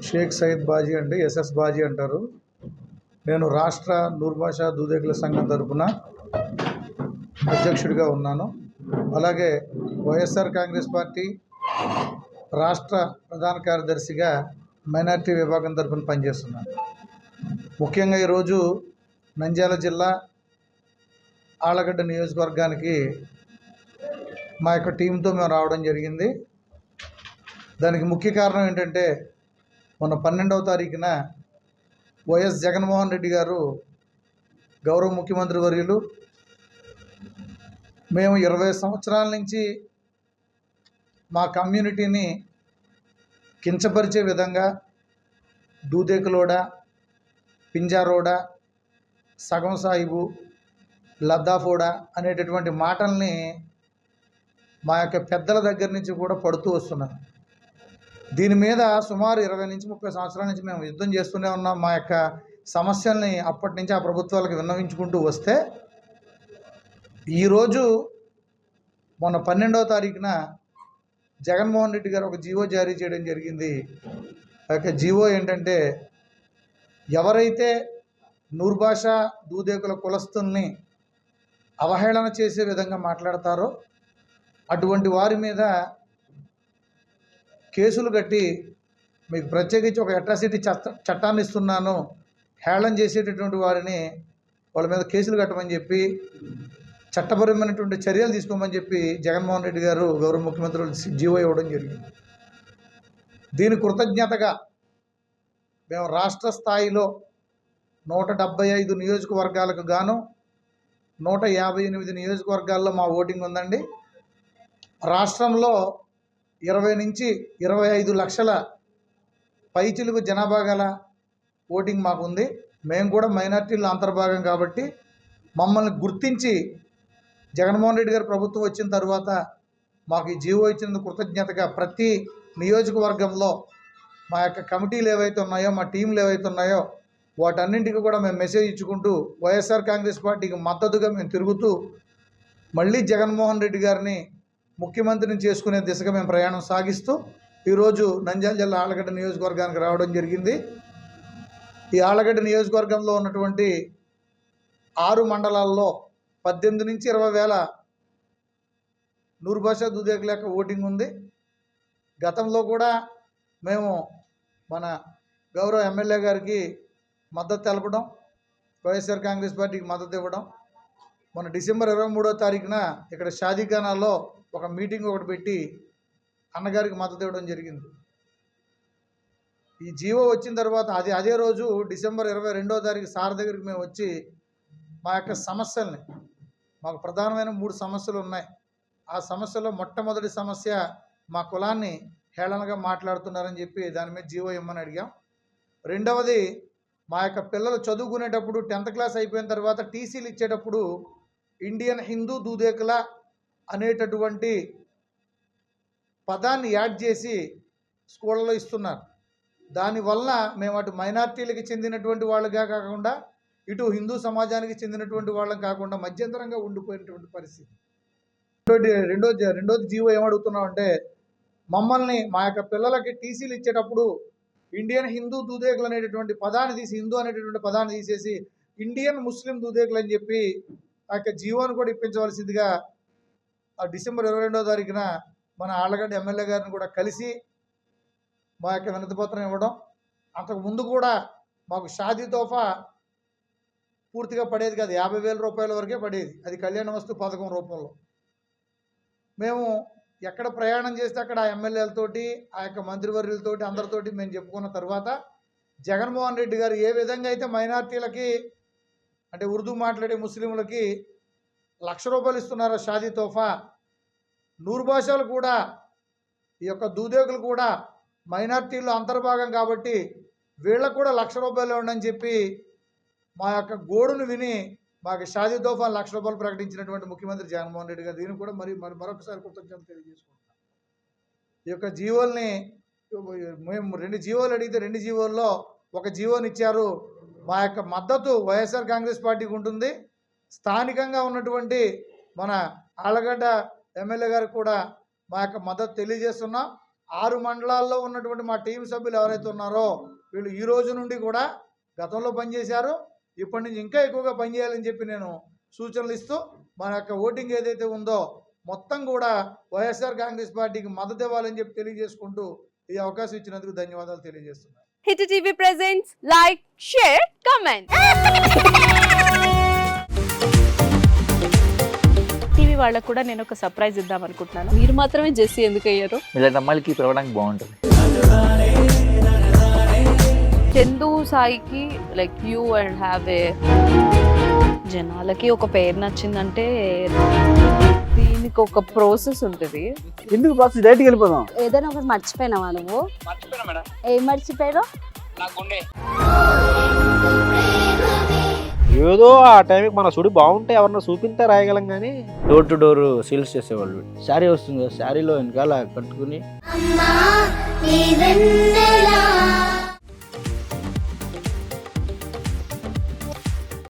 షేక్ సయీద్ బాజీ అండి, ఎస్ఎస్ బాజీ అంటారు. నేను రాష్ట్ర నూర్భాషా దూదేకుల సంఘం తరపున అధ్యక్షుడిగా ఉన్నాను. అలాగే వైఎస్ఆర్ కాంగ్రెస్ పార్టీ రాష్ట్ర ప్రధాన కార్యదర్శిగా మైనార్టీ విభాగం తరపున పనిచేస్తున్నాను. ముఖ్యంగా ఈరోజు నంద్యాల జిల్లా ఆళ్లగడ్డ నియోజకవర్గానికి మా యొక్క టీంతో మేము రావడం జరిగింది. దానికి ముఖ్య కారణం ఏంటంటే, మొన్న 12వ తారీఖున వైఎస్ జగన్మోహన్ రెడ్డి గారు గౌరవ ముఖ్యమంత్రి వర్యులు మేము 20 సంవత్సరాల నుంచి మా కమ్యూనిటీని కించపరిచే విధంగా దూదేకులోడ, పింజారోడ, సగం సాహిబు, లద్దాఫోడా అనేటటువంటి మాటల్ని మా యొక్క పెద్దల దగ్గర నుంచి కూడా పడుతూ వస్తున్నారు. దీని మీద సుమారు 20 నుంచి 30 సంవత్సరాల నుంచి మేము యుద్ధం చేస్తూనే ఉన్నాం. మా యొక్క సమస్యల్ని అప్పటి నుంచి ఆ ప్రభుత్వాలకు విన్నవించుకుంటూ వస్తే, ఈరోజు మొన్న 12వ తారీఖున జగన్మోహన్ రెడ్డి గారు ఒక జీవో జారీ చేయడం జరిగింది. ఆ యొక్క జీవో ఏంటంటే, ఎవరైతే నూర్భాషా దూదేకుల కులస్తుల్ని అవహేళన చేసే విధంగా మాట్లాడతారో అటువంటి వారి మీద కేసులు కట్టి, మీకు ప్రత్యేకించి ఒక అట్రాసిటీ చట్టాన్ని ఇస్తున్నాను, హేళన చేసేటటువంటి వారిని వాళ్ళ మీద కేసులు కట్టమని చెప్పి చట్టపరమైనటువంటి చర్యలు తీసుకోమని చెప్పి జగన్మోహన్ రెడ్డి గారు గౌరవ ముఖ్యమంత్రులు జీవో ఇవ్వడం జరిగింది. దీని కృతజ్ఞతగా మేము రాష్ట్ర స్థాయిలో 175 నియోజకవర్గాలకు గాను 158 నియోజకవర్గాల్లో మా ఓటింగ్ ఉందండి. రాష్ట్రంలో 20 నుంచి 25 లక్షల పైచిలుకు జనాభా గల ఓటింగ్ మాకు ఉంది. మేము కూడా మైనార్టీల అంతర్భాగం కాబట్టి మమ్మల్ని గుర్తించి జగన్మోహన్ రెడ్డి గారు ప్రభుత్వం వచ్చిన తర్వాత మాకు ఈ జీవో ఇచ్చినందుకు కృతజ్ఞతగా ప్రతి నియోజకవర్గంలో మా యొక్క కమిటీలు ఏవైతే ఉన్నాయో, మా టీంలు ఏవైతే ఉన్నాయో వాటన్నింటికి కూడా మేము మెసేజ్ ఇచ్చుకుంటూ వైఎస్ఆర్ కాంగ్రెస్ పార్టీకి మద్దతుగా మేము తిరుగుతూ మళ్ళీ జగన్మోహన్ రెడ్డి గారిని ముఖ్యమంత్రిని చేసుకునే దిశగా మేము ప్రయాణం సాగిస్తూ ఈరోజు నంద్యాల జిల్లా ఆళ్లగడ్డ నియోజకవర్గానికి రావడం జరిగింది. ఈ ఆళ్లగడ్డ నియోజకవర్గంలో ఉన్నటువంటి 6 మండలాల్లో 18 నుంచి 20 వేల నూర్భాషా దూదేకుల యొక్క ఓటింగ్ ఉంది. గతంలో కూడా మేము మన గౌరవ ఎమ్మెల్యే గారికి మద్దతు తెలపడం, వైఎస్ఆర్ కాంగ్రెస్ పార్టీకి మద్దతు ఇవ్వడం, మన డిసెంబర్ 23వ తారీఖున ఇక్కడ షాదీఖానాలో ఒక మీటింగ్ ఒకటి పెట్టి అన్నగారికి మద్దతు ఇవ్వడం జరిగింది. ఈ జీవో వచ్చిన తర్వాత అదే రోజు డిసెంబర్ 22వ తారీఖు సార్ దగ్గరికి మేము వచ్చి మా యొక్క సమస్యల్ని, మాకు ప్రధానమైన 3 సమస్యలు ఉన్నాయి. ఆ సమస్యలో మొట్టమొదటి సమస్య మా కులాన్ని హేళనగా మాట్లాడుతున్నారని చెప్పి దాని మీద జీవో ఇమ్మని అడిగాం. రెండవది, మా యొక్క పిల్లలు చదువుకునేటప్పుడు 10th క్లాస్ అయిపోయిన తర్వాత టీసీలు ఇచ్చేటప్పుడు ఇండియన్ హిందూ దూదేకుల అనేటటువంటి పదాన్ని యాడ్ చేసి స్కూళ్ళలో ఇస్తున్నారు. దానివల్ల మేము అటు మైనార్టీలకి చెందినటువంటి వాళ్ళుగా కాకుండా ఇటు హిందూ సమాజానికి చెందినటువంటి వాళ్ళని కాకుండా మధ్యంతరంగా ఉండిపోయినటువంటి పరిస్థితి. రెండోది జీవో ఏమడుగుతున్నామంటే, మమ్మల్ని మా యొక్క పిల్లలకి టీసీలు ఇచ్చేటప్పుడు ఇండియన్ హిందూ దూదేకులు అనేటటువంటి పదాన్ని తీసి, హిందూ అనేటటువంటి పదాన్ని తీసేసి ఇండియన్ ముస్లిం దూదేకులు అని చెప్పి ఆ యొక్క జీవోను కూడా ఇప్పించవలసిందిగా డిసెంబర్ 22వ తారీఖున మన ఆళ్లగడ్డ ఎమ్మెల్యే గారిని కూడా కలిసి మా యొక్క వినతిపత్రం ఇవ్వడం. అంతకుముందు కూడా మాకు షాదీ తోఫా పూర్తిగా పడేది కాదు, 50,000 రూపాయల వరకే పడేది, అది కళ్యాణ వస్తు పథకం రూపంలో. మేము ఎక్కడ ప్రయాణం చేస్తే అక్కడ ఆ ఎమ్మెల్యేలతోటి, ఆ యొక్క మంత్రివర్యులతోటి, అందరితోటి మేము చెప్పుకున్న తర్వాత జగన్మోహన్ రెడ్డి గారు ఏ విధంగా అయితే మైనార్టీలకి, అంటే ఉర్దూ మాట్లాడే ముస్లింలకి 1,00,000 రూపాయలు ఇస్తున్నారో షాదీ తోఫా, నూర్భాషాలు కూడా, ఈ యొక్క దూదేకులు కూడా మైనార్టీల్లో అంతర్భాగం కాబట్టి వీళ్ళకు కూడా 1,00,000 రూపాయలు ఇవ్వండి చెప్పి మా యొక్క గోడును విని మాకు షాదీ తోఫా 1,00,000 రూపాయలు ప్రకటించినటువంటి ముఖ్యమంత్రి జగన్మోహన్ రెడ్డి గారు, దీన్ని కూడా మరొకసారి కృతజ్ఞతలు తెలియజేసుకుంటున్నాం. ఈ యొక్క జీవోల్ని మేము 2 జీవోలు అడిగితే 2 జీవోల్లో ఒక జీవోని ఇచ్చారు. మా యొక్క మద్దతు వైఎస్ఆర్ కాంగ్రెస్ పార్టీకి ఉంటుంది. స్థానికంగా ఉన్నటువంటి మన ఆళ్లగడ్డ ఎమ్మెల్యే గారికి కూడా మా యొక్క మద్దతు తెలియజేస్తున్నాం. 6 మండలాల్లో ఉన్నటువంటి మా టీం సభ్యులు ఎవరైతే ఉన్నారో వీళ్ళు ఈ రోజు నుండి కూడా గతంలో పనిచేశారు, ఇప్పటి నుంచి ఇంకా ఎక్కువగా పనిచేయాలని చెప్పి నేను సూచనలు ఇస్తూ మన యొక్క ఓటింగ్ ఏదైతే ఉందో మొత్తం కూడా వైఎస్ఆర్ కాంగ్రెస్ పార్టీకి మద్దతు ఇవ్వాలని చెప్పి తెలియజేసుకుంటూ ఈ అవకాశం ఇచ్చినందుకు ధన్యవాదాలు తెలియజేస్తున్నాను. Hit TV presents like, share, comment. TV వాళ్ళకు కూడా నేను ఒక సర్ప్రైజ్ ఇద్దాం అనుకుంటున్నాను. మీరు మాత్రమే జెస్సీ ఎందుకు అయ్యారు? ఇలాంటి అమ్మాయిలకి పిలవడానికి బాగుంటుంది. చందు సాయికి like you and have a జనాలకి ఒక పేరు నచ్చిందంటే దీనికి ఒక ప్రాసెస్ ఉంటుంది. ఎందుకు ప్రాసెస్ డైరెక్ట్గా వెళ్ళిపోదాం. ఏదైనా ఒకటి మర్చిపోయినావా నువ్వు? మర్చిపోయినా మేడం. ఏం మర్చిపోయావు? నా గుండె. ఏదో ఆ టైంకి మన సుడి బాగుంటే ఎవరన్నా చూపిస్తే రాయగలం కానీ డోర్ టు డోర్ సేల్స్ చేసేవాళ్ళు. శారీ వస్తుంది, శారీలో వెనకాల కట్టుకుని